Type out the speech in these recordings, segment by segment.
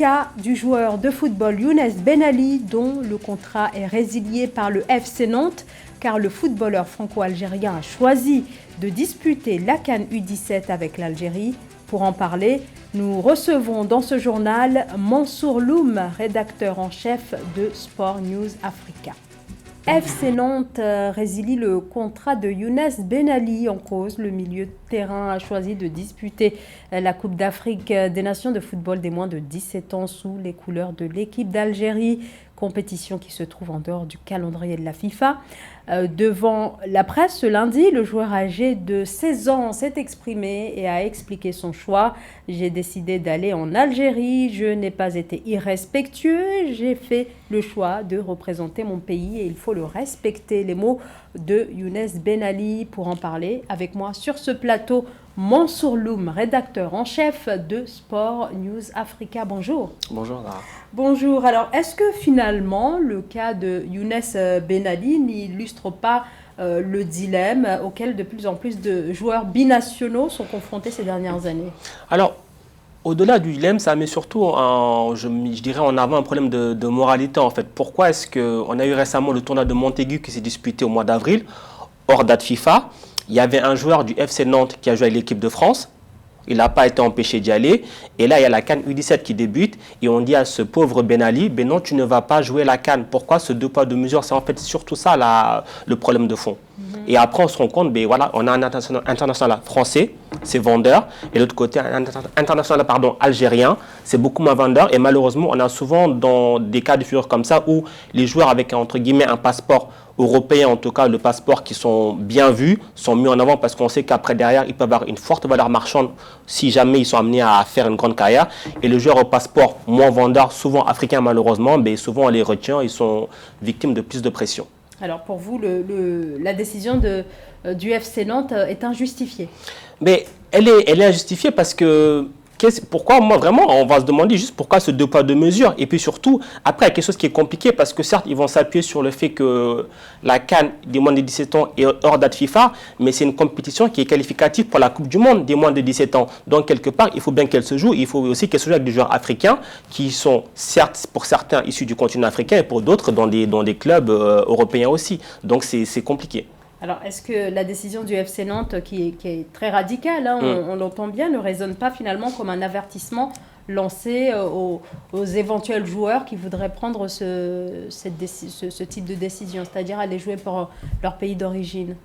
Cas du joueur de football Younes Benali dont le contrat est résilié par le FC Nantes car le footballeur franco-algérien a choisi de disputer la CAN U17 avec l'Algérie. Pour en parler, nous recevons dans ce journal Mansour Loum, rédacteur en chef de Sport News Africa. FC Nantes résilie le contrat de Younes Benali en cause. Le milieu de terrain a choisi de disputer la Coupe d'Afrique des Nations de football des moins de 17 ans sous les couleurs de l'équipe d'Algérie, compétition qui se trouve en dehors du calendrier de la FIFA. Devant la presse ce lundi, le joueur âgé de 16 ans s'est exprimé et a expliqué son choix. J'ai décidé d'aller en Algérie, je n'ai pas été irrespectueux, j'ai fait le choix de représenter mon pays et il faut le respecter. Les mots de Younes Benali. Pour en parler avec moi sur ce plateau, Mansour Loum, rédacteur en chef de Sport News Africa. Bonjour. Bonjour Nara. Bonjour. Alors, est-ce que finalement le cas de Younes Benali n'illustre pas le dilemme auquel de plus en plus de joueurs binationaux sont confrontés ces dernières années? Alors, au-delà du dilemme, ça met surtout, je dirais, en avant un problème de moralité en fait. Pourquoi est-ce qu'on a eu récemment le tournoi de Montaigu qui s'est disputé au mois d'avril, hors date FIFA? Il y avait un joueur du FC Nantes qui a joué avec l'équipe de France. Il n'a pas été empêché d'y aller. Et là, il y a la CAN U17 qui débute. Et on dit à ce pauvre Benali, ben non, tu ne vas pas jouer la CAN. Pourquoi ce deux poids, deux mesures? C'est en fait surtout ça le problème de fond. Et après, on se rend compte, ben voilà, on a un international français, c'est vendeur. Et de l'autre côté, un international algérien, c'est beaucoup moins vendeur. Et malheureusement, on a souvent dans des cas de figure comme ça où les joueurs avec, entre guillemets, un passeport européens, en tout cas le passeport, qui sont bien vus, sont mis en avant parce qu'on sait qu'après derrière, ils peuvent avoir une forte valeur marchande si jamais ils sont amenés à faire une grande carrière. Et le joueur au passeport moins vendeur, souvent africain malheureusement, mais souvent on les retient, ils sont victimes de plus de pression. Alors pour vous, la décision du FC Nantes est injustifiée? Mais elle est injustifiée parce que pourquoi, moi vraiment, on va se demander juste pourquoi ce deux poids deux mesures. Et puis surtout, après, il y a quelque chose qui est compliqué parce que certes, ils vont s'appuyer sur le fait que la CAN des moins de 17 ans est hors date FIFA, mais c'est une compétition qui est qualificative pour la Coupe du Monde des moins de 17 ans. Donc, quelque part, il faut bien qu'elle se joue. Il faut aussi qu'elle se joue avec des joueurs africains qui sont, certes, pour certains, issus du continent africain et pour d'autres, dans des clubs européens aussi. Donc, c'est compliqué. Alors, est-ce que la décision du FC Nantes, qui est très radicale, hein, on l'entend bien, ne résonne pas finalement comme un avertissement lancé aux éventuels joueurs qui voudraient prendre ce type de décision, c'est-à-dire aller jouer pour leur pays d'origine?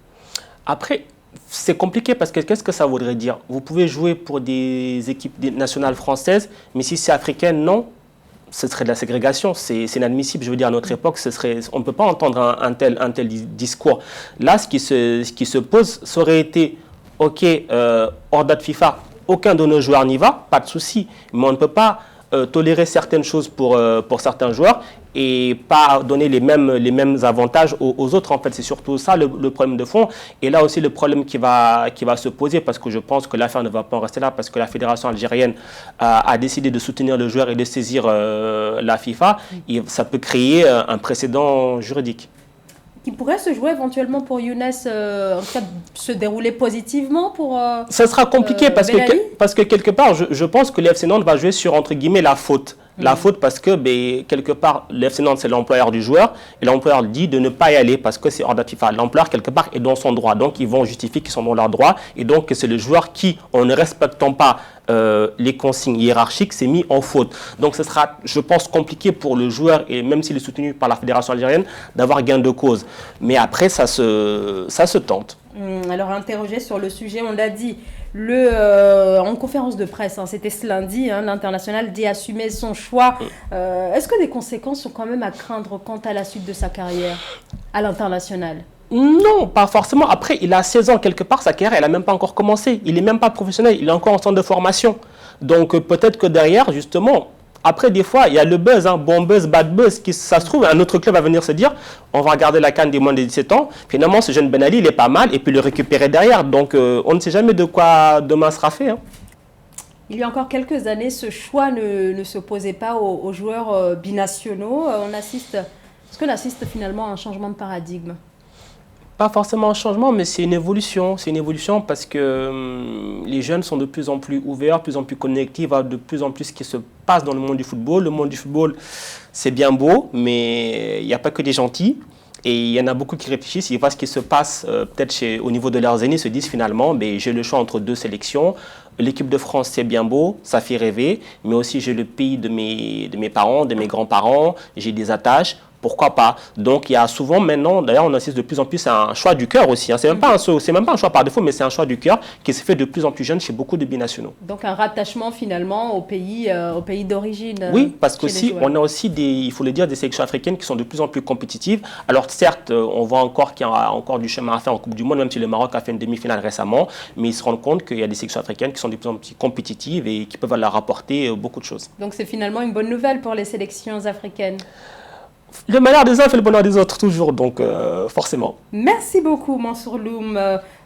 Après, c'est compliqué parce que qu'est-ce que ça voudrait dire? Vous pouvez jouer pour des équipes nationales françaises, mais si c'est africain, non. Ce serait de la ségrégation, c'est inadmissible. Je veux dire, à notre époque, on ne peut pas entendre un tel discours. Là, ce qui se pose, ça aurait été, OK, hors date FIFA, aucun de nos joueurs n'y va, pas de souci. Mais on ne peut pas tolérer certaines choses pour certains joueurs et pas donner les mêmes avantages aux autres. En fait, c'est surtout ça le problème de fond. Et là aussi, le problème qui va se poser, parce que je pense que l'affaire ne va pas en rester là, parce que la fédération algérienne a décidé de soutenir le joueur et de saisir la FIFA, et ça peut créer un précédent juridique. Qui pourrait se jouer éventuellement pour Younes, en tout cas se dérouler positivement pour ça sera compliqué parce que quelque part, je pense que le FC Nantes va jouer sur, entre guillemets, la faute. La faute parce que, quelque part, le FC Nantes, c'est l'employeur du joueur et l'employeur dit de ne pas y aller parce que c'est hors date FIFA. L'employeur, quelque part, est dans son droit. Donc, ils vont justifier qu'ils sont dans leur droit et donc c'est le joueur qui, en ne respectant pas les consignes hiérarchiques, s'est mis en faute. Donc, ce sera, je pense, compliqué pour le joueur et même s'il est soutenu par la fédération algérienne, d'avoir gain de cause. Mais après, ça se tente. Alors, interrogé sur le sujet, on l'a dit, en conférence de presse, hein, c'était ce lundi, hein, l'international dit assumer son choix. Est-ce que des conséquences sont quand même à craindre quant à la suite de sa carrière à l'international? Non, pas forcément. Après, il a 16 ans quelque part, sa carrière, elle n'a même pas encore commencé. Il n'est même pas professionnel, il est encore en centre de formation. Donc peut-être que derrière, justement, après des fois, il y a le buzz, hein, bon buzz, bad buzz, qui, ça se trouve, un autre club va venir se dire, on va regarder la CAN des moins de 17 ans, finalement ce jeune Benali, il est pas mal, et puis le récupérer derrière. Donc on ne sait jamais de quoi demain sera fait. Hein. Il y a encore quelques années, ce choix ne s'opposait pas aux joueurs binationaux. Est-ce qu'on assiste finalement à un changement de paradigme? Pas forcément un changement, mais c'est une évolution. C'est une évolution parce que les jeunes sont de plus en plus ouverts, de plus en plus connectés, ils voient de plus en plus ce qui se passe dans le monde du football. Le monde du football, c'est bien beau, mais il n'y a pas que des gentils. Et il y en a beaucoup qui réfléchissent, ils voient ce qui se passe peut-être au niveau de leurs aînés, se disent finalement, ben, j'ai le choix entre deux sélections. L'équipe de France, c'est bien beau, ça fait rêver, mais aussi j'ai le pays de mes parents, de mes grands-parents, j'ai des attaches. Pourquoi pas? Donc il y a souvent maintenant, d'ailleurs on assiste de plus en plus à un choix du cœur aussi. Hein. C'est même pas un choix par défaut, mais c'est un choix du cœur qui se fait de plus en plus jeune chez beaucoup de binationaux. Donc un rattachement finalement au pays d'origine. Oui, parce qu'aussi on a aussi il faut le dire, des sélections africaines qui sont de plus en plus compétitives. Alors certes, on voit encore qu'il y a encore du chemin à faire en Coupe du Monde, même si le Maroc a fait une demi-finale récemment, mais ils se rendent compte qu'il y a des sélections africaines qui sont de plus en plus compétitives et qui peuvent leur apporter beaucoup de choses. Donc c'est finalement une bonne nouvelle pour les sélections africaines. Le malheur des uns fait le bonheur des autres, toujours, donc forcément. Merci beaucoup, Mansour Loum.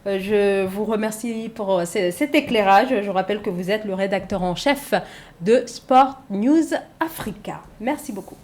Je vous remercie pour cet éclairage. Je rappelle que vous êtes le rédacteur en chef de Sport News Africa. Merci beaucoup.